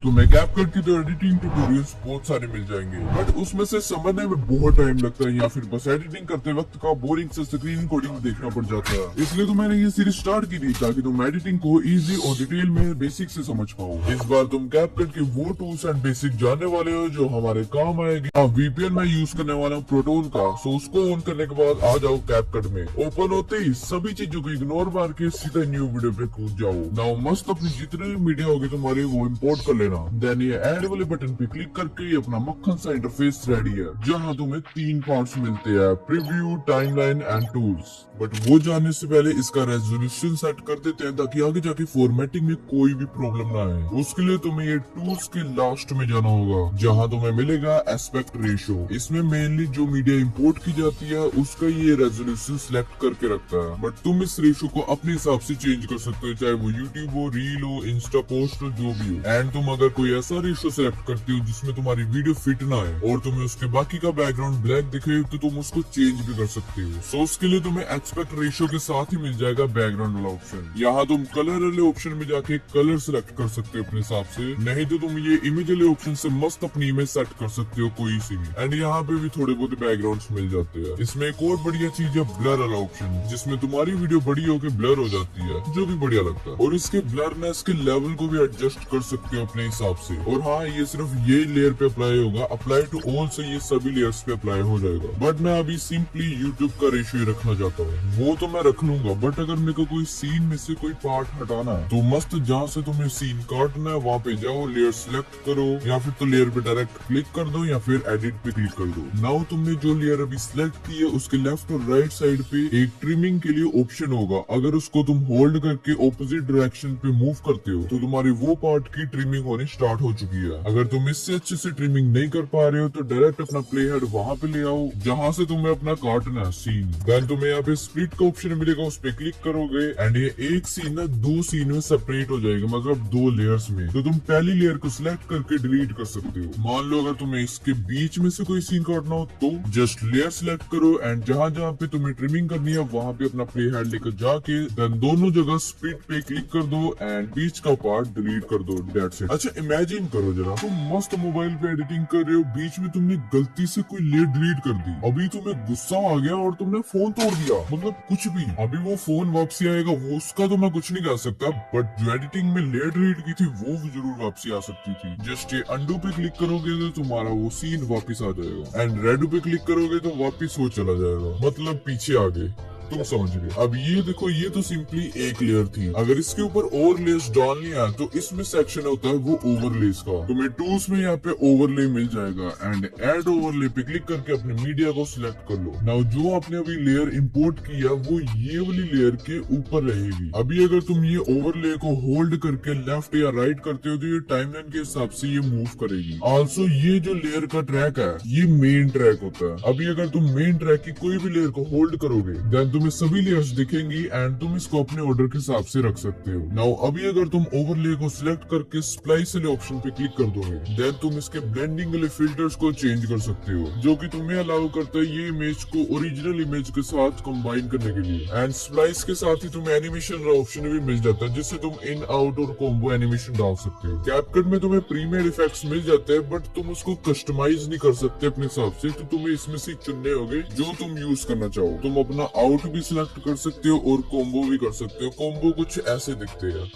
तुम्हें कैपकट की तो एडिटिंग ट्यूटोरियल्स बहुत सारे मिल जाएंगे, बट उसमें से समझने में बहुत टाइम लगता है या फिर बस एडिटिंग करते वक्त का बोरिंग से स्क्रीन कोडिंग देखना पड़ जाता है। इसलिए तो मैंने ये सीरीज स्टार्ट की थी ताकि तुम एडिटिंग को इजी और डिटेल में बेसिक से समझ पाओ। इस बार तुम कैपकट के वो टूल्स एंड बेसिक जानने वाले हो जो हमारे काम आएगी। वीपीएन में यूज करने वाला हूँ प्रोटोन का, सो उसको ऑन करने के बाद आ जाओ कैपकट में। ओपन होते ही सभी चीजों को इग्नोर मार के सीधा न्यू वीडियो पे कूद जाओ। नाउ मस्त अपनी जितनी भी मीडिया होगी तुम्हारी वो इम्पोर्ट कर लेना। देन ये ऐड वाले बटन पे क्लिक करके ये अपना मक्खन सा इंटरफेस रेडी है, जहाँ तुम्हें 3 पार्ट्स मिलते हैं, preview, timeline and tools. But वो जानने से पहले इसका रेजोल्यूशन सेट कर देते हैं ताकि आगे जाके फॉर्मेटिंग में कोई भी प्रॉब्लम ना आए। उसके लिए तुम्हें ये टूल्स के लास्ट में जाना होगा, जहाँ तुम्हें मिलेगा एस्पेक्ट रेशियो। इसमें मेनली जो मीडिया इंपोर्ट की जाती है उसका ये रेजोल्यूशन सिलेक्ट करके रखता है, बट तुम इस रेशियो को अपने हिसाब से चेंज कर सकते हो, चाहे वो यूट्यूब हो, रील हो, इंस्टा पोस्ट हो, जो भी हो। एंड तुम अगर कोई ऐसा रेशियो सिलेक्ट करते हो जिसमें तुम्हारी वीडियो फिट ना आए और तुम्हें उसके बाकी का बैकग्राउंड ब्लैक दिखे तो तुम उसको चेंज भी कर सकते हो। सो उसके लिए तुम्हें एस्पेक्ट रेशियो के साथ ही मिल जाएगा बैकग्राउंड वाला ऑप्शन। यहाँ तुम कलर वाले ऑप्शन में जाके कलर सिलेक्ट कर सकते हो अपने हिसाब से, नहीं तो तुम ये इमेज वाले ऑप्शन से मस्त अपनी इमेज सेट कर सकते हो कोई सी भी। एंड यहाँ पे भी थोड़े बहुत बैकग्राउंड मिल जाते हैं। इसमें एक और बढ़िया चीज है ब्लर वाला ऑप्शन, जिसमें तुम्हारी वीडियो बड़ी होकर ब्लर हो जाती है, जो भी बढ़िया लगता है। और इसके ब्लरनेस के लेवल को भी एडजस्ट कर सकते हो अपने हिसाब से। और हाँ, ये सिर्फ ये लेयर पे अप्लाई होगा, अप्लाई टू ऑल से ये सभी लेयर्स पे अप्लाई हो जाएगा। बट मैं अभी सिंपली यूट्यूब का रेशियो रखना चाहता हूँ, वो तो मैं रख लूंगा। बट अगर मेरे को कोई सीन में से कोई पार्ट हटाना है तो मस्त जहाँ से तुम्हें सीन काटना है वहाँ पे जाओ, लेयर सिलेक्ट करो, या फिर तो लेयर पे डायरेक्ट क्लिक कर दो या फिर एडिट पे क्लिक कर दो। नाउ तुमने जो लेयर अभी सिलेक्ट की है उसके लेफ्ट और राइट साइड पे एक ट्रिमिंग के लिए ऑप्शन होगा। अगर उसको तुम होल्ड करके ऑपोजिट डायरेक्शन पे मूव करते हो तो तुम्हारी वो पार्ट की ट्रिमिंग होनी स्टार्ट हो चुकी है। अगर तुम इससे अच्छे से ट्रिमिंग नहीं कर पा रहे हो तो डायरेक्ट अपना प्ले हेड वहाँ पे ले आओ जहाँ से तुम्हें अपना काटना है सीन। देन तुम्हें यहाँ पे स्प्लिट का ऑप्शन मिलेगा, उस पे क्लिक करोगे एंड ये एक सीन ना 2 सीन में सेपरेट हो जाएगा, मतलब 2 लेयर्स में। तो तुम पहली लेयर को सिलेक्ट करके डिलीट कर सकते हो। मान लो अगर तुम्हें इसके बीच में से कोई सीन काटना हो तो जस्ट लेयर सिलेक्ट करो एंड जहाँ जहाँ पे तुम्हें ट्रिमिंग करनी है वहाँ पे अपना प्ले हेड लेकर जाके देन दोनों जगह स्प्लिट पे क्लिक कर दो एंड बीच का पार्ट डिलीट कर दो। That's it. अच्छा इमेजिन करो जरा, तुम मस्त मोबाइल पे एडिटिंग कर रहे हो, बीच में तुमने गलती से कोई लेयर डिलीट कर दी, अभी तुम्हें गुस्सा आ गया और तुमने फोन तोड़ दिया, मतलब कुछ भी। अभी वो फोन वापसी आएगा, वो उसका तो मैं कुछ नहीं कर सकता, बट जो एडिटिंग में लेयर डिलीट की थी वो जरूर वापसी आ सकती थी। जस्ट ये अंडू पे क्लिक करोगे तो तुम्हारा वो सीन वापस आ जाएगा एंड रेडू पे क्लिक करोगे तो वापस वो चला जाएगा, मतलब पीछे आ गए। तुम समझ गए। अब ये देखो, ये तो सिंपली एक लेयर थी। अगर इसके ऊपर और लेयर्स डालनी है तो इसमें सेक्शन होता है वो ओवरलेस का। तुम्हें टूल्स में यहाँ पे ओवरले मिल जाएगा एंड ऐड ओवरले पे क्लिक करके अपने मीडिया को सिलेक्ट कर लो। नाउ जो आपने अभी लेयर इंपोर्ट किया वो ये वाली लेयर के ऊपर रहेगी। अभी अगर तुम ये ओवरले को होल्ड करके लेफ्ट या राइट करते हो तो ये टाइमलाइन के हिसाब से ये मूव करेगी। ऑल्सो ये जो लेयर का ट्रैक है ये मेन ट्रैक होता है। अभी अगर तुम मेन ट्रैक की कोई भी लेयर को होल्ड करोगे देन तुम्हें सभी लेयर्स दिखेंगी एंड तुम इसको अपने ऑर्डर के हिसाब से रख सकते हो। नाउ अभी अगर तुम ओवरले को सिलेक्ट करके स्प्लाइस वाले ऑप्शन पे क्लिक कर दोगे देन तुम इसके ब्लेंडिंग वाले फिल्टर्स को चेंज कर सकते हो, जो कि तुम्हें अलाउ करता है ये इमेज को ओरिजिनल इमेज के साथ कंबाइन करने के लिए। एंड स्प्लाइस के साथ ही तुम्हें एनिमेशन का ऑप्शन भी मिल जाता है, जिससे तुम इन, आउट और कॉम्बो एनिमेशन डाल सकते हो। कैपकट में तुम्हें प्रीमेड इफेक्ट्स मिल जाते हैं, बट तुम उसको कस्टमाइज नहीं कर सकते अपने हिसाब से, तो तुम्हें इसमें से चुनने होंगे जो तुम यूज करना चाहो। तुम अपना आउट भी सिलेक्ट कर सकते हो और कॉम्बो भी कर सकते हो। कॉम्बो कुछ ऐसे दिखते हैं।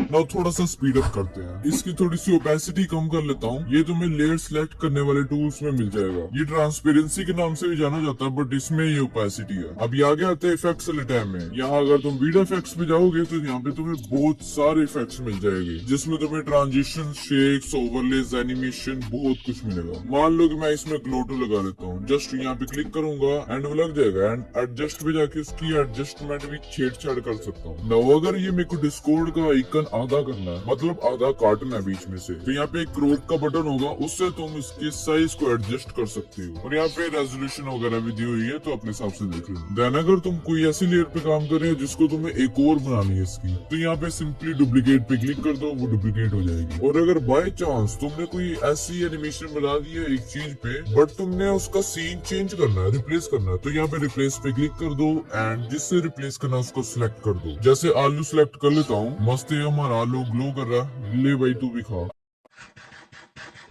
नाउ थोड़ा सा स्पीड अप करते हैं, इसकी थोड़ी सी ओपेसिटी कम कर लेता हूँ। ये तुम्हें लेयर सिलेक्ट करने वाले टूल्स में मिल जाएगा। ये ट्रांसपेरेंसी के नाम से भी जाना जाता है, बट इसमें ये ओपेसिटी है। अब आगे आते हैं इफेक्ट्स वाले टैब में। यहाँ अगर तुम वीडियो इफेक्ट्स पे जाओगे तो यहाँ पे तुम्हें बहुत सारे इफेक्ट्स मिल जाएंगे, जिसमें तुम्हें ट्रांजिशन, शेक्स, ओवरलेज, एनिमेशन बहुत कुछ मिलेगा। मान लो कि मैं इसमें ग्लोटो लगा लेता हूँ, जस्ट यहाँ पे क्लिक करूंगा एंड वो लग जाएगा एंड एडजस्ट पे जाके उसकी एडजस्टमेंट भी छेड़छाड़ कर सकता हूँ। नाउ अगर ये मेरे को डिस्कॉर्ड का आइकन आ आधा करना है, मतलब आधा काटना है बीच में से। तो यहाँ पे एक क्रॉप का बटन होगा, उससे तुम इसके साइज को एडजस्ट कर सकते हो। और यहाँ पे रेजोल्यूशन वगैरह भी दी हुई है, तो अपने हिसाब से देख लो। देन अगर तुम कोई ऐसी लेयर पे काम कर रहे हो जिसको तुम्हें एक और बनानी है इसकी, तो यहाँ पे सिंपली डुप्लीकेट पे क्लिक कर दो, वो डुप्लीकेट हो जाएगी। और अगर बाय चांस तुमने कोई ऐसी एनिमेशन बना दी है एक चीज पे, बट तुमने उसका सीन चेंज करना है, रिप्लेस करना है, तो यहाँ पे रिप्लेस पे क्लिक कर दो एंड जिससे रिप्लेस करना उसको सिलेक्ट कर दो। जैसे आलू सिलेक्ट कर लेता हूँ, मस्त है हमारा आलू ग्लो कर रहा है, ले भाई तू भी खा।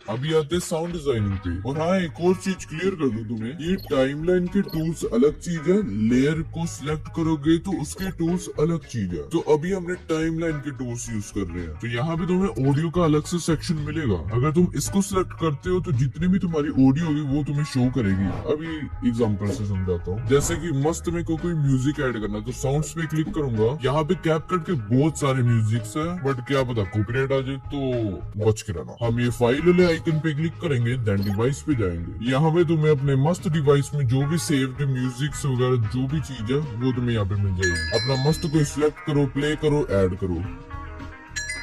अभी आते हैं साउंड डिजाइनिंग पे। और हाँ, एक और चीज क्लियर कर दूं तुम्हें, ये टाइमलाइन के टूल्स अलग चीज है, लेयर को सिलेक्ट करोगे तो उसके टूल्स अलग चीज है। तो अभी हमने टाइमलाइन के टूल्स यूज कर रहे हैं, तो यहाँ पे तुम्हें ऑडियो का अलग से सेक्शन मिलेगा। अगर तुम इसको सिलेक्ट करते हो तो जितनी भी तुम्हारी ऑडियो होगी वो तुम्हें शो करेगी। अभी एग्जाम्पल से समझाता हूँ। जैसे कि मस्त में को कोई म्यूजिक ऐड करना, तो साउंड्स पे क्लिक करूंगा, यहाँ पे कैपकट के बहुत सारे म्यूजिक्स है, बट क्या पता कॉपीराइट आ जाए, तो बच के रहना। हम ये फाइल आइकन पे क्लिक करेंगे, देन डिवाइस पे जाएंगे। यहाँ पे तुम्हें अपने मस्त डिवाइस में जो भी सेव्ड म्यूजिक वगैरह जो भी चीज है वो तुम्हें यहाँ पे मिल जाएगी। अपना मस्त को सिलेक्ट करो, प्ले करो, ऐड करो।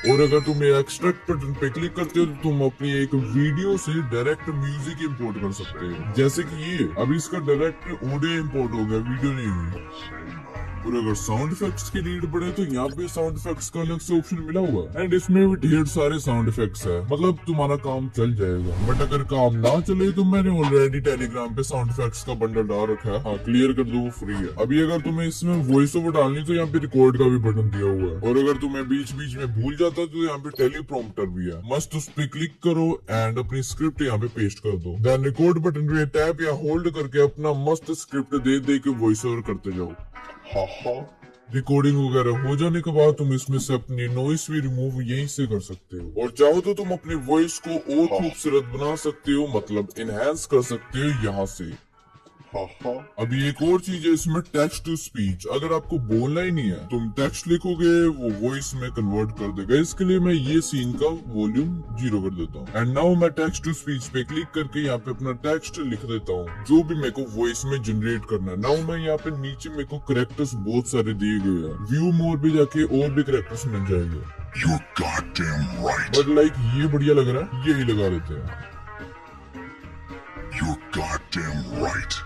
और अगर तुम एक्सट्रैक्ट बटन पे क्लिक करते हो तो तुम अपनी एक वीडियो से डायरेक्ट म्यूजिक इंपोर्ट कर सकते हो। जैसे कि ये अभी इसका डायरेक्ट ऑडियो इंपोर्ट हो गया, वीडियो नहीं हुई। और अगर साउंड इफेक्ट्स की नीड पड़े तो यहाँ पे साउंड इफेक्ट्स का अलग से ऑप्शन मिला हुआ है, एंड इसमें भी ढेर सारे साउंड इफेक्ट्स है, मतलब तुम्हारा काम चल जाएगा। बट अगर काम ना चले तो मैंने ऑलरेडी टेलीग्राम पे साउंड इफेक्ट्स का बंडल डाल रखा है, हाँ क्लियर कर दो, वो फ्री है। अभी अगर तुम्हें इसमें वॉइस ओवर डालनी तो यहाँ पे रिकॉर्ड का भी बटन दिया हुआ है। और अगर तुम्हें बीच बीच में भूल जाता तो यहाँ पे टेलीप्रॉम्प्टर भी है, मस्त उस पे क्लिक करो एंड अपनी स्क्रिप्ट यहाँ पे पेस्ट कर दो। देन रिकॉर्ड बटन पे टैप या होल्ड करके अपना मस्त स्क्रिप्ट दे के वॉइस ओवर करते जाओ। रिकॉर्डिंग वगैरह हो जाने के बाद तुम इसमें से अपनी नॉइस भी रिमूव यहीं से कर सकते हो। और चाहो तो तुम अपनी वॉइस को और खूबसूरत बना सकते हो, मतलब इनहेंस कर सकते हो यहाँ से। अभी एक और चीज है इसमें, टेक्स्ट टू स्पीच। अगर आपको बोलना ही नहीं है, तुम टेक्स्ट लिखोगे वो वॉइस में कन्वर्ट कर देगा। इसके लिए मैं ये सीन का वॉल्यूम 0 कर देता हूँ। एंड नाउ मैं टेक्स्ट टू स्पीच पे क्लिक करके यहाँ पे अपना टेक्स्ट लिख देता हूँ जो भी मेरे को वॉइस में जनरेट करना है। नाउ मैं यहाँ पे नीचे मेरे को करेक्टर्स बहुत सारे दिए गए हैं, व्यू मोर भी जाके और भी करेक्टर्स मिल जाएंगे। You're goddamn right. But like ये बढ़िया लग रहा है, यही लगा देते हैं। You're goddamn right.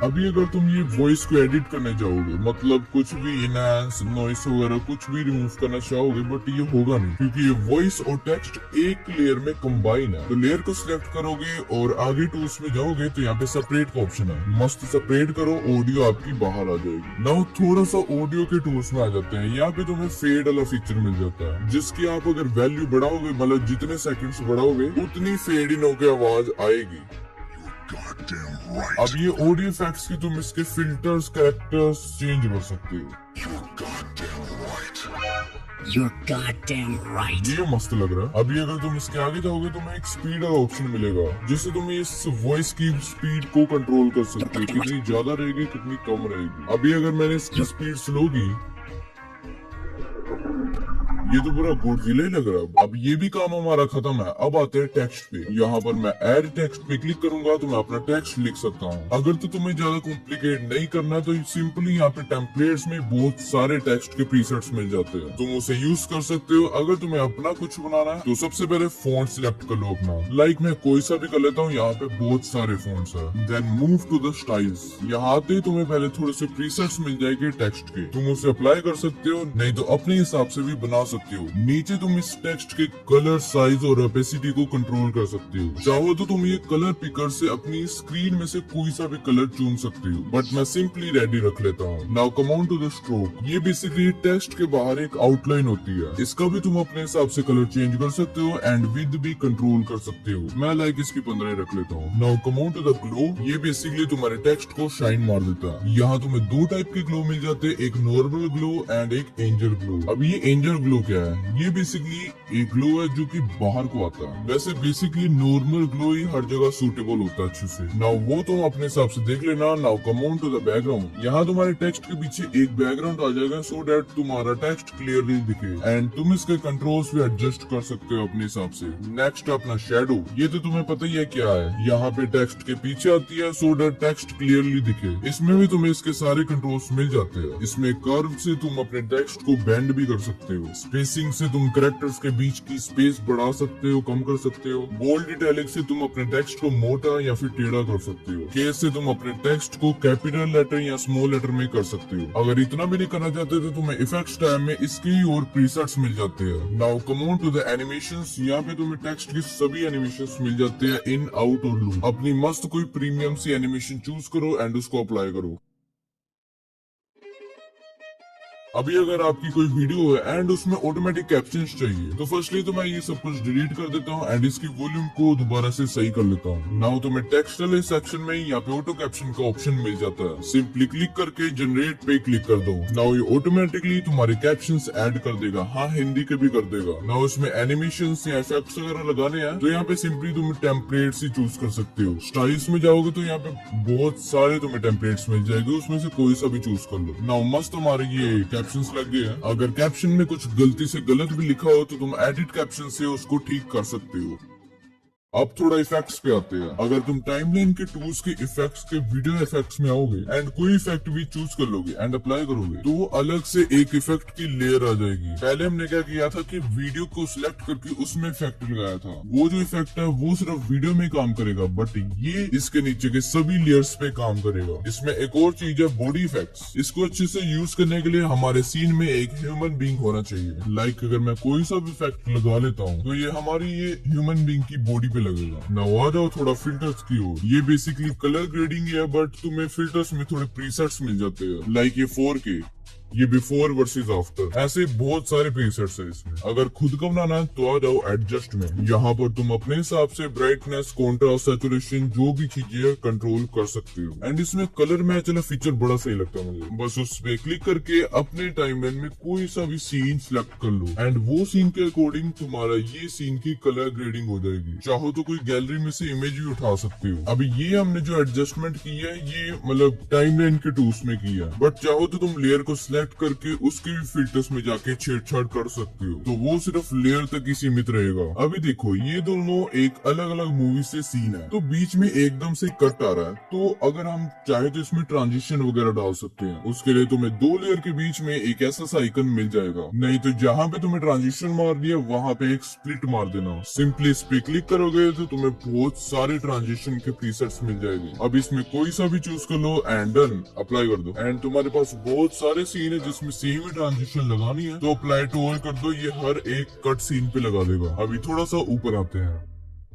अभी अगर तुम ये वॉइस को एडिट करने जाओगे, मतलब कुछ भी इनहांस, नॉइस वगैरह कुछ भी रिमूव करना चाहोगे, बट ये होगा नहीं क्योंकि ये वॉइस और टेक्स्ट एक लेयर में कंबाइन है। तो लेयर को सिलेक्ट करोगे और आगे टूल्स में जाओगे तो यहाँ पे सेपरेट का ऑप्शन है, मस्त सेपरेट करो, ऑडियो आपकी बाहर आ जाएगी। नाउ थोड़ा सा ऑडियो के टूल्स में आ जाते हैं। यहाँ पे तुम्हें फेड वाला फीचर मिल जाता है, जिसकी आप अगर वैल्यू बढ़ाओगे, मतलब जितने सेकंड्स बढ़ाओगे उतनी फेड इन होकर आवाज आएगी। Right. अब ये ऑडियो इफेक्ट्स की तुम इसके फिल्टर्स, कैरेक्टर्स चेंज कर सकते हो। You're goddamn right. ये मस्त लग रहा है। अभी अगर तुम इसके आगे जाओगे तो तुम्हें एक स्पीड का ऑप्शन मिलेगा, जिससे तुम इस वॉइस की स्पीड को कंट्रोल कर सकते हो, कितनी ज्यादा रहेगी कितनी कम रहेगी। अभी अगर मैंने इसकी स्पीड स्लो की, ये तो पूरा गोडजिला ही लग रहा है। अब ये भी काम हमारा खत्म है। अब आते हैं टेक्स्ट पे। यहाँ पर मैं ऐड टेक्स्ट पे क्लिक करूंगा तो मैं अपना टेक्स्ट लिख सकता हूँ। अगर तो तुम्हें ज्यादा कॉम्प्लिकेट नहीं करना तो सिंपली यहाँ पे टेम्पलेट्स में बहुत सारे टेक्स्ट के प्रीसेट्स मिल जाते हैं, तुम उसे यूज कर सकते हो। अगर तुम्हें अपना कुछ बनाना है तो सबसे पहले फॉन्ट सिलेक्ट कर लो अपना, लाइक मैं कोई सा भी कर लेता हूँ। यहाँ पे बहुत सारे फॉन्ट्स है। Then move to the styles. यहाँ आते ही तुम्हें पहले थोड़े से प्रीसेट्स मिल जाएंगे टेक्स्ट के, तुम उसे अप्लाई कर सकते हो, नहीं तो अपने हिसाब से भी बना सकते हो। नीचे तुम इस टेक्स्ट के कलर, साइज और ओपेसिटी को कंट्रोल कर सकते हो। चाहो तो तुम ये कलर पिकर से अपनी स्क्रीन में से कोई सा भी कलर चुन सकते हो, बट मैं सिंपली रेडी रख लेता हूँ। Now come on to the stroke. ये बेसिकली टेक्स्ट के बाहर एक आउटलाइन होती है, इसका भी तुम अपने हिसाब से कलर चेंज कर सकते हो एंड विद भी कंट्रोल कर सकते हो। मैं लाइक इसकी 15 रख लेता हूँ। Now come on to the glow. ये बेसिकली तुम्हारे टेक्स्ट को शाइन मार देता है। यहाँ तुम्हें दो टाइप के ग्लो मिल जाते हैं, एक नॉर्मल ग्लो एंड एक एंजल ग्लो। अब ये एंजल ग्लो क्या है? ये बेसिकली एक ग्लो है जो कि बाहर को आता है। वैसे बेसिकली नॉर्मल ग्लो ही हर जगह सूटेबल होता है अच्छे से। नाउ वो तुम अपने हिसाब से देख लेना। Now come on to the background. यहाँ तुम्हारे टेक्स्ट के पीछे एक बैकग्राउंड आ जाएगा सो दैट तुम्हारा टेक्स्ट क्लियरली दिखे एंड तुम इसके कंट्रोल्स भी एडजस्ट कर सकते हो अपने हिसाब से। नेक्स्ट अपना शेडो। ये तो तुम्हें पता ही है क्या है, यहाँ पे टेक्स्ट के पीछे आती है सो दैट टेक्स्ट क्लियरली दिखे। इसमें भी तुम्हें इसके सारे कंट्रोल्स मिल जाते हैं। इसमें कर्व से तुम अपने टेक्स्ट को बेंड भी कर सकते हो। स्पेसिंग से तुम कैरेक्टर्स के बीच की स्पेस बढ़ा सकते हो, कम कर सकते हो। बोल्ड इटैलिक से तुम अपने टेक्स्ट को मोटा या फिर टेढ़ा कर सकते हो। केस से तुम अपने टेक्स्ट को कैपिटल लेटर या स्मॉल लेटर में कर सकते हो। अगर इतना भी नहीं करना चाहते तो तुम्हें इफेक्ट्स टैब में इसके और प्रीसेट्स मिल जाते हैं। Now come on to the animations. यहाँ पे तुम्हें टेक्स्ट की सभी एनिमेशंस मिल जाते हैं, इन, आउट और लूप। अपनी मस्त कोई प्रीमियम सी एनिमेशन चूज करो एंड उसको अप्लाई करो। अभी अगर आपकी कोई वीडियो है एंड उसमें ऑटोमेटिक कैप्शंस चाहिए तो फर्स्टली तो मैं ये सब कुछ डिलीट कर देता हूँ एंड इसकी वॉल्यूम को दोबारा से सही कर लेता हूँ। नाउ तो मैं टेक्स्ट वाले सेक्शन में यहाँ पे ऑटो कैप्शन का ऑप्शन मिल जाता है। सिंपली क्लिक करके जनरेट पे क्लिक कर दो। नाउ ये ऑटोमेटिकली तुम्हारे कैप्शंस ऐड कर देगा। हाँ, हिंदी के भी कर देगा। नाउ इसमें एनिमेशंस या इफेक्ट्स वगैरह लगाने हैं तो यहाँ पे सिंपली तुम टेम्पलेट्स ही चूज कर सकते हो। स्टाइल्स में जाओगे तो यहाँ पे बहुत सारे तुम्हें टेम्पलेट्स मिल जाएंगे, उसमें से कोई सा भी चूज कर लो। नाउ मस्त हमारे ये कैप्शंस लग गए हैं। अगर कैप्शन में कुछ गलती से गलत भी लिखा हो तो तुम एडिट कैप्शन से उसको ठीक कर सकते हो। अब थोड़ा इफेक्ट्स पे आते हैं। अगर तुम टाइमलाइन के टूल्स के इफेक्ट्स के वीडियो इफेक्ट्स में आओगे एंड कोई इफेक्ट भी चूज कर लोगे एंड अप्लाई करोगे तो वो अलग से एक इफेक्ट की लेयर आ जाएगी। पहले हमने क्या किया था कि वीडियो को सिलेक्ट करके उसमें इफेक्ट लगाया था। वो जो इफेक्ट है वो सिर्फ वीडियो में काम करेगा, बट ये इसके नीचे के सभी लेयर्स पे काम करेगा। इसमें एक और चीज है बॉडी इफेक्ट्स। इसको अच्छे से यूज करने के लिए हमारे सीन में एक ह्यूमन बीइंग होना चाहिए। लाइक अगर मैं कोई सा भी इफेक्ट लगा लेता हूँ तो ये हमारी ये ह्यूमन बीइंग की बॉडी पे लगेगा। नाउ आ जाओ थोड़ा फिल्टर्स की ओर। ये बेसिकली कलर ग्रेडिंग है, बट तुम्हें फिल्टर्स में थोड़े प्रीसेट्स मिल जाते हैं। लाइक ये 4K, ये बिफोर वर्सेस आफ्टर, ऐसे बहुत सारे प्रीसेट्स है इसमें। अगर खुद का बनाना है तो आ जाओ एडजस्ट में। यहाँ पर तुम अपने हिसाब से ब्राइटनेस, कॉन्ट्रास्ट, सैचुरेशन जो भी चीजें कंट्रोल कर सकते हो। एंड इसमें कलर मैच वाला फीचर बड़ा सही लगता है मुझे। बस उस पे क्लिक करके अपने टाइमलाइन में कोई सा भी सीन सिलेक्ट कर लो एंड वो सीन के अकॉर्डिंग तुम्हारा ये सीन की कलर ग्रेडिंग हो जाएगी। चाहो तो कोई गैलरी में से इमेज भी उठा सकते हो। अभी ये हमने जो एडजस्टमेंट की है ये मतलब टाइमलाइन के टूल्स में की है, बट चाहो तो तुम लेयर को करके उसके भी फिल्टर्स में जाके छेड़छाड़ कर सकते हो, तो वो सिर्फ लेयर तक ही सीमित रहेगा। अभी देखो ये दोनों एक अलग अलग मूवी से सीन है तो बीच में एकदम से कट आ रहा है, तो अगर हम चाहे तो इसमें ट्रांजिशन वगैरह डाल सकते हैं। उसके लिए तुम्हें दो लेयर के बीच में एक ऐसा सा आइकन मिल जाएगा। नहीं तो जहाँ पे तुम्हें ट्रांजिशन मार दिया वहाँ पे एक स्प्लिट मार देना। सिंपली इस पे क्लिक करोगे तो तुम्हें बहुत सारे ट्रांजिशन के प्रीसेट्स मिल जाएंगे। अब इसमें कोई सा भी चूज कर लो एंड डन, अप्लाई कर दो एंड तुम्हारे पास बहुत सारे सीन है जिसमें सेम ही ट्रांजिशन लगानी है तो अप्लाई टू ऑल कर दो। ये हर एक कट सीन पे लगा देगा। अभी थोड़ा सा ऊपर आते हैं।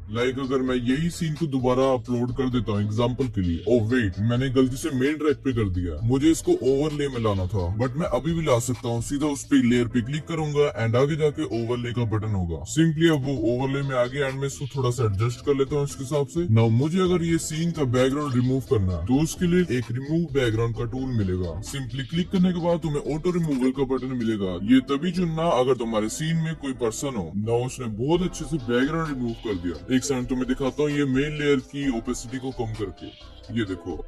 लाइक अगर मैं यही सीन को दोबारा अपलोड कर देता हूँ एग्जांपल के लिए, ओ वेट मैंने गलती से मेन ड्राइव पे कर दिया, मुझे इसको ओवरले में लाना था, बट मैं अभी भी ला सकता हूँ। सीधा उस पे लेयर पे क्लिक करूंगा एंड आगे जाके ओवरले का बटन होगा। सिंपली अब वो ओवरले में आ गया एंड मैं इसको थोड़ा सा एडजस्ट कर लेता हूँ इसके हिसाब से। नाउ मुझे अगर ये सीन का बैकग्राउंड रिमूव करना तो उसके लिए एक रिमूव बैकग्राउंड का टूल मिलेगा। सिंपली क्लिक करने के बाद तुम्हें ऑटो रिमूवल का बटन मिलेगा। ये तभी चुनना अगर तुम्हारे सीन में कोई पर्सन हो। नाउ उसने बहुत अच्छे से बैकग्राउंड रिमूव कर दिया। एक सेकंड तुम्हें दिखाता हूँ ये मेन लेयर की ओपेसिटी को कम करके। ये देखो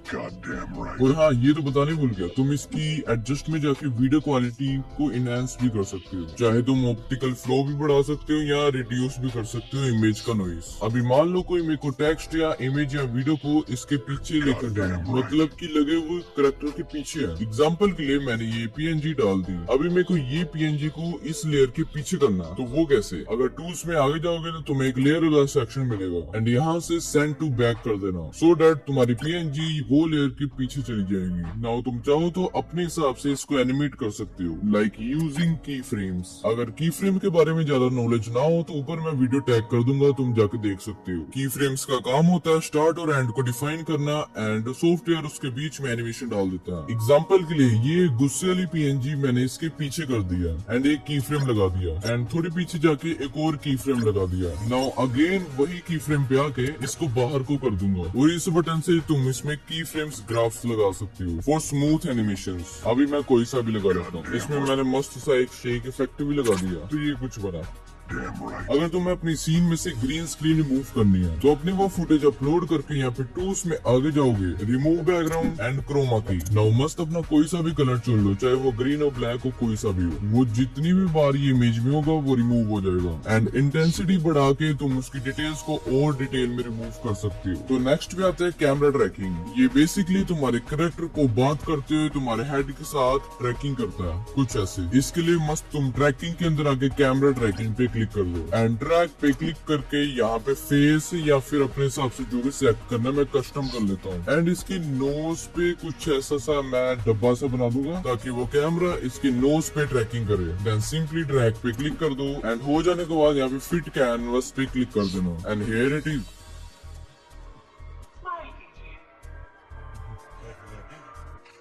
right. और हाँ ये तो बताने भूल गया, तुम इसकी एडजस्ट में जाके वीडियो क्वालिटी को इनहेंस भी कर सकते हो। चाहे तुम ऑप्टिकल फ्लो भी बढ़ा सकते हो या रिड्यूस भी कर सकते हो इमेज का नॉइस। अभी मान लो कोई मेरे को टेक्स्ट या इमेज या वीडियो को इसके पीछे लेकर जाना, मतलब कि लगे हुए कैरेक्टर के पीछे है। एग्जाम्पल के लिए मैंने ये PNG डाल दी। अभी मेरे को ये PNG को इस लेयर के पीछे करना, तो वो कैसे? अगर टूल्स में आगे जाओगे तो तुम्हें एक लेयर वाला सेक्शन मिलेगा एंड यहाँ से सेंड टू बैक कर देना, सो दैट तुम्हारी PNG वो लेयर के पीछे चली जाएगी। नाउ तुम चाहो तो अपने हिसाब से इसको एनिमेट कर सकते हो, लाइक यूजिंग की फ्रेम्स। अगर की फ्रेम के बारे में ज्यादा नॉलेज ना हो तो ऊपर मैं वीडियो टैग कर दूंगा, तुम जाके देख सकते हो। की फ्रेम्स का काम होता है स्टार्ट और एंड को डिफाइन करना एंड सॉफ्टवेयर उसके बीच में एनिमेशन डाल देता है। एग्जाम्पल के लिए ये गुस्से वाली PNG मैंने इसके पीछे कर दिया एंड एक की फ्रेम लगा दिया एंड थोड़ी पीछे जाके एक और की फ्रेम लगा दिया। नाउ अगेन वही की फ्रेम पे आके इसको बाहर को कर दूंगा और इस बटन से तुम इसमें की फ्रेम्स ग्राफ्स लगा सकते हो फॉर स्मूथ एनिमेशंस। अभी मैं कोई सा भी लगा लेता हूँ। इसमें मैंने मस्त सा एक शेक इफेक्ट भी लगा दिया तो ये कुछ बना। अगर तुम्हें अपनी सीन में से ग्रीन स्क्रीन रिमूव करनी है तो अपनी वो फुटेज अपलोड करके यहाँ पे टूल्स में आगे जाओगे, रिमूव बैकग्राउंड एंड क्रोमा की। नाउ मस्त अपना कोई सा भी कलर चुन लो, चाहे वो ग्रीन और ब्लैक हो, कोई सा भी हो। वो जितनी भी बार ये इमेज में होगा वो रिमूव हो जाएगा। एंड इंटेंसिटी बढ़ा के तुम उसकी डिटेल्स को और डिटेल में रिमूव कर सकते हो। तो नेक्स्ट पे आता है कैमरा ट्रैकिंग। ये बेसिकली तुम्हारे कैरेक्टर को बात करते हुए तुम्हारे हेड के साथ ट्रैकिंग करता है, कुछ ऐसे। इसके लिए मस्त तुम ट्रैकिंग के अंदर आके कैमरा ट्रैकिंग पे क्लिक कर लो एंड ट्रैक पे क्लिक करके यहाँ पे फेस या फिर अपने हिसाब से जो भी सेलेक्ट करना है मैं कस्टम कर लेता हूँ। एंड इसकी नोज पे कुछ ऐसा सा मैं डब्बा सा बना दूंगा ताकि वो कैमरा इसके नोज पे ट्रैकिंग करे। देन सिंपली ट्रैक पे क्लिक कर दो एंड हो जाने के बाद यहाँ पे फिट कैनवस पे क्लिक कर देना एंड हियर इट इज।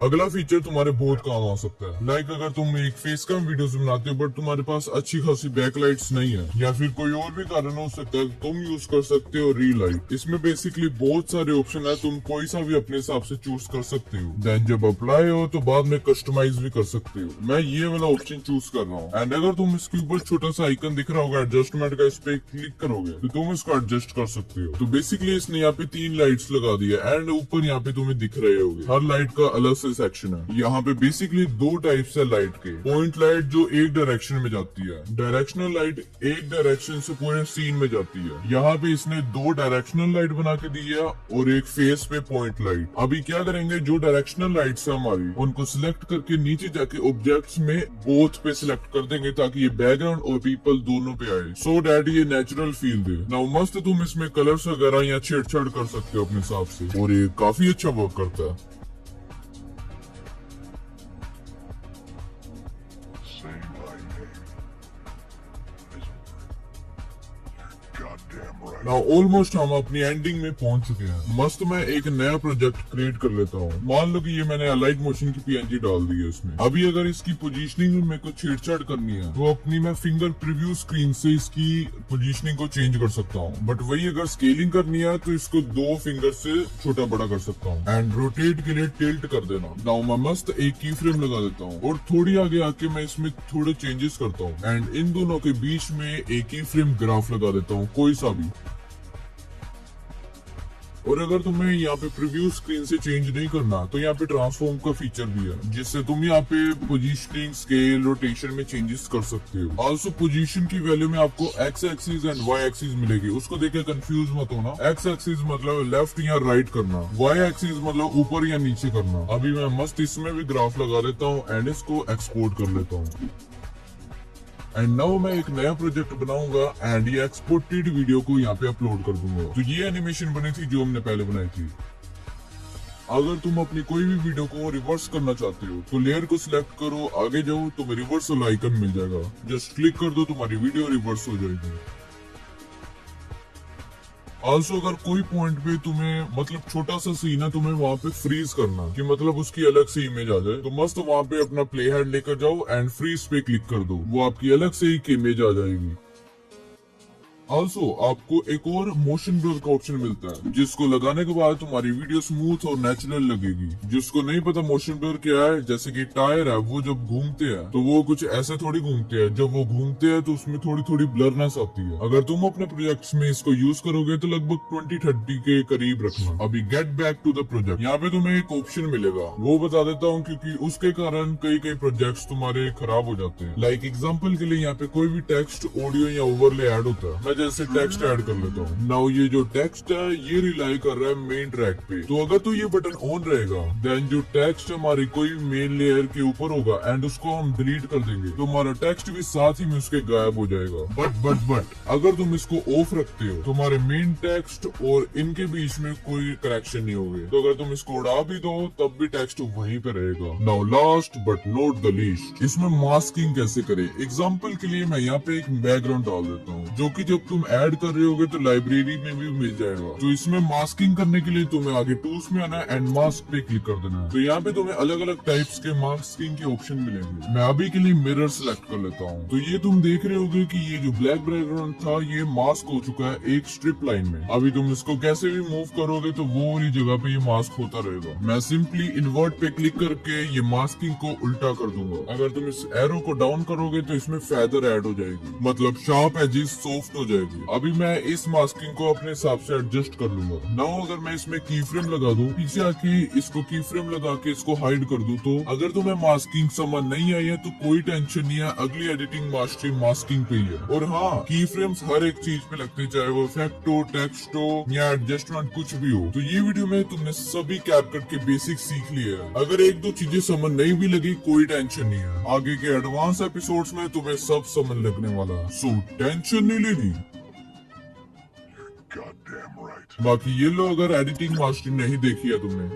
अगला फीचर तुम्हारे बहुत काम आ सकता है। लाइक अगर तुम एक फेस कैम वीडियोस बनाते हो बट तुम्हारे पास अच्छी खासी बैकलाइट्स नहीं है या फिर कोई और भी कारण हो सकता है, तुम यूज कर सकते हो री लाइट। इसमें बेसिकली बहुत सारे ऑप्शन है, तुम कोई सा भी अपने हिसाब से चूज कर सकते हो। देन जब अप्लाई हो तो बाद में कस्टमाइज भी कर सकते हो। मैं ये वाला ऑप्शन चूज कर रहा हूँ। एंड अगर तुम इसके ऊपर छोटा सा आइकन दिख रहा होगा एडजस्टमेंट का, इस पे क्लिक करोगे तो तुम इसको एडजस्ट कर सकते हो। तो बेसिकली इसने यहाँ पे 3 लाइट्स लगा दी है एंड ऊपर यहाँ पे तुम्हें दिख रहे होगे हर लाइट का अलग से सेक्शन है। यहाँ पे बेसिकली 2 टाइप्स है लाइट के। पॉइंट लाइट जो एक डायरेक्शन में जाती है, डायरेक्शनल लाइट एक डायरेक्शन से पूरे सीन में जाती है। यहाँ पे इसने 2 डायरेक्शनल लाइट बना के दी है और एक फेस पे पॉइंट लाइट। अभी क्या करेंगे, जो डायरेक्शनल लाइट्स है हमारी उनको सिलेक्ट करके नीचे जाके ऑब्जेक्ट्स में बोथ पे सिलेक्ट कर देंगे ताकि ये बैकग्राउंड और पीपल दोनों पे आए, सो डैट ये नेचुरल फील दे। नाउ मस्त तुम इसमें कलर्स वगैरह या छेड़छाड़ कर सकते हो अपने हिसाब से और ये काफी अच्छा वर्क करता है। नाउ ऑलमोस्ट हम अपनी एंडिंग में पहुंच चुके हैं। मस्त मैं एक नया प्रोजेक्ट क्रिएट कर लेता हूँ। मान लो कि ये मैंने अलाइट मोशन की पीएनजी डाल दी है इसमें। अभी अगर इसकी पोजीशनिंग में मेरे को छेड़छाड़ करनी है तो अपनी मैं फिंगर प्रीव्यू स्क्रीन से इसकी पोजीशनिंग को चेंज कर सकता हूँ। बट वही अगर स्केलिंग करनी है तो इसको 2 फिंगर से छोटा बड़ा कर सकता हूँ एंड रोटेट के लिए टिल्ट कर देना। नाउ मैं मस्त एक की फ्रेम लगा देता हूँ और थोड़ी आगे आके मैं इसमें थोड़े चेंजेस करता हूँ एंड इन दोनों के बीच में एक की फ्रेम ग्राफ लगा देता हूँ, कोई सा भी। और अगर तुम्हें यहाँ पे प्रीव्यू स्क्रीन से चेंज नहीं करना तो यहाँ पे ट्रांसफॉर्म का फीचर भी है जिससे तुम यहाँ पे पोजीशनिंग, स्केल, रोटेशन में चेंजेस कर सकते हो। आल्सो पोजीशन की वैल्यू में आपको X axis and Y axis मिलेगी, उसको देखे कंफ्यूज मत होना। एक्स एक्सिस मतलब लेफ्ट या राइट करना, वाई एक्सिस मतलब ऊपर या नीचे करना। अभी मैं मस्त इसमें भी ग्राफ लगा देता हूँ एंड इसको एक्सपोर्ट कर लेता हूँ। एंड नाउ मैं एक नया प्रोजेक्ट बनाऊंगा एंड ये एक्सपोर्टेड वीडियो को यहाँ पे अपलोड कर दूंगा। तो ये एनिमेशन बनी थी जो हमने पहले बनाई थी। अगर तुम अपनी कोई भी वीडियो को रिवर्स करना चाहते हो तो लेयर को सिलेक्ट करो, आगे जाओ, तुम्हें रिवर्सल आइकन मिल जाएगा, जस्ट क्लिक कर दो, तुम्हारी वीडियो रिवर्स हो जाएगी। आल्सो अगर कोई पॉइंट पे तुम्हें मतलब छोटा सा सीन है, तुम्हें वहाँ पे फ्रीज करना कि मतलब उसकी अलग से इमेज आ जाए, तो मस्त वहाँ पे अपना प्ले हेड लेकर जाओ एंड फ्रीज पे क्लिक कर दो, वो आपकी अलग से एक इमेज आ जाएगी। आल्सो आपको एक और मोशन ब्लर का ऑप्शन मिलता है जिसको लगाने के बाद तुम्हारी वीडियो स्मूथ और नेचुरल लगेगी। जिसको नहीं पता मोशन ब्लर क्या है, जैसे कि टायर है वो जब घूमते हैं तो वो कुछ ऐसे थोड़ी घूमते हैं, जब वो घूमते हैं तो उसमें थोड़ी थोड़ी ब्लरनेस आती है। अगर तुम अपने प्रोजेक्ट्स में इसको यूज करोगे तो लगभग 20-30 के करीब रखना। अभी get back to the project, यहाँ पे तुम्हें एक ऑप्शन मिलेगा, वो बता देता हूँ क्योंकि उसके कारण कई प्रोजेक्ट्स तुम्हारे खराब हो जाते हैं। लाइक एग्जाम्पल के लिए यहाँ पे कोई भी टेक्स्ट, ऑडियो या ओवरले ऐड होता है, जैसे टेक्स्ट ऐड कर लेता हूँ। नाउ ये जो टेक्स्ट है ये रिलाई कर रहा है मेन ट्रैक पे, तो अगर तो ये बटन ऑन रहेगा देन जो टेक्स्ट हमारी कोई मेन लेयर के ऊपर होगा एंड उसको हम डिलीट कर देंगे तो हमारा टेक्स्ट भी साथ ही में उसके गायब हो जाएगा। बट अगर तुम इसको ऑफ रखते हो तो हमारे मेन टेक्स्ट और इनके बीच में कोई कनेक्शन नहीं होगा। तो अगर तुम इसको उड़ा भी दो तब भी टेक्स्ट वहीं पे रहेगा। Now last but not the least, इसमें मास्किंग कैसे करें। एग्जाम्पल के लिए मैं यहाँ पे एक बैकग्राउंड डाल देता हूँ जो कि जब वक्त तुम ऐड कर रहे होगे तो लाइब्रेरी में भी मिल जाएगा। तो इसमें मास्किंग करने के लिए तुम्हें आगे टूल्स में आना है एंड मास्क पे क्लिक कर देना है। तो यहाँ पे तुम्हें अलग अलग टाइप्स के मास्किंग के ऑप्शन मिलेंगे। मैं अभी के लिए मिरर सेलेक्ट कर लेता हूँ। तो ये तुम देख रहे होगे कि ये जो ब्लैक बैकग्राउंड था ये मास्क हो चुका है एक स्ट्रिप लाइन में। अभी तुम इसको कैसे भी मूव करोगे तो वो वाली जगह पे ये मास्क होता रहेगा। मैं सिंपली इन्वर्ट पे क्लिक करके ये मास्किंग को उल्टा कर दूंगा। अगर तुम इस एरो को डाउन करोगे तो इसमें फेदर ऐड हो जाएगी, मतलब शार्प एजेस सॉफ्ट हो जाएगी। अभी मैं इस मास्किंग को अपने हिसाब से एडजस्ट कर लूंगा। नाउ अगर मैं इसमें की फ्रेम लगा दूं, पीछे आके इसको की फ्रेम लगा के इसको हाइड कर दूं, तो अगर तुम्हें मास्किंग समझ नहीं आई है तो कोई टेंशन नहीं है, अगली एडिटिंग मास्टरी मास्किंग पे ही है। और हाँ, की फ्रेम्स हर एक चीज पे लगते, चाहे वो इफेक्ट हो, टेक्स्ट हो या एडजस्टमेंट कुछ भी हो। तो ये वीडियो में तुमने सभी कैपकट के बेसिक सीख लिए हैं। अगर एक दो चीजें समझ नहीं भी लगी कोई टेंशन नहीं है, आगे के एडवांस एपिसोड्स में तुम्हें सब समझ लगने वाला है। सो टेंशन नहीं लेनी। बाकी ये लो, अगर एडिटिंग मास्टरी नहीं देखी है तुमने